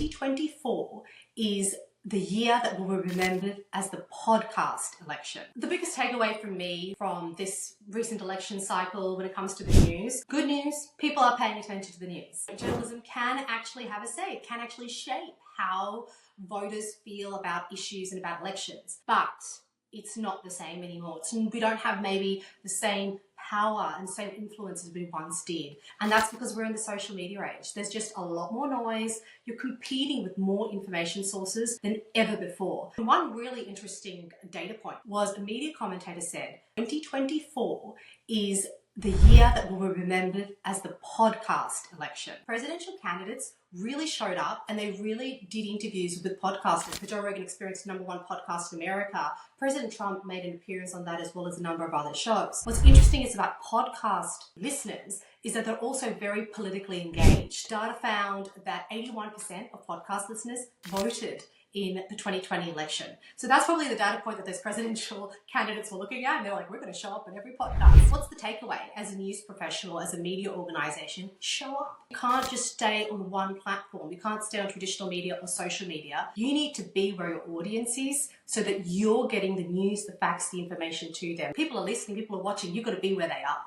2024 is the year that will be remembered as the podcast election. The biggest takeaway from me from this recent election cycle when it comes to the news, good news, people are paying attention to the news. Journalism can actually have a say, it can actually shape how voters feel about issues and about elections. But it's not the same anymore. We don't have maybe the same power and same influence as we once did. And that's because we're in the social media age. There's just a lot more noise. You're competing with more information sources than ever before. And one really interesting data point was a media commentator said, 2024 is the year that will be remembered as the podcast election. Presidential candidates really showed up and they really did interviews with podcasters. The Joe Rogan Experience, #1 podcast in America. President Trump made an appearance on that as well as a number of other shows. What's interesting is about podcast listeners is that they're also very politically engaged. Data found that 81% of podcast listeners voted in the 2020 election. So that's probably the data point that those presidential candidates were looking at, and they're like, we're going to show up in every podcast. What's the takeaway? As a news professional, as a media organization, show up. You can't just stay on one platform. You can't stay on traditional media or social media. You need to be where your audience is so that you're getting the news, the facts, the information to them. People are listening, people are watching, you've got to be where they are.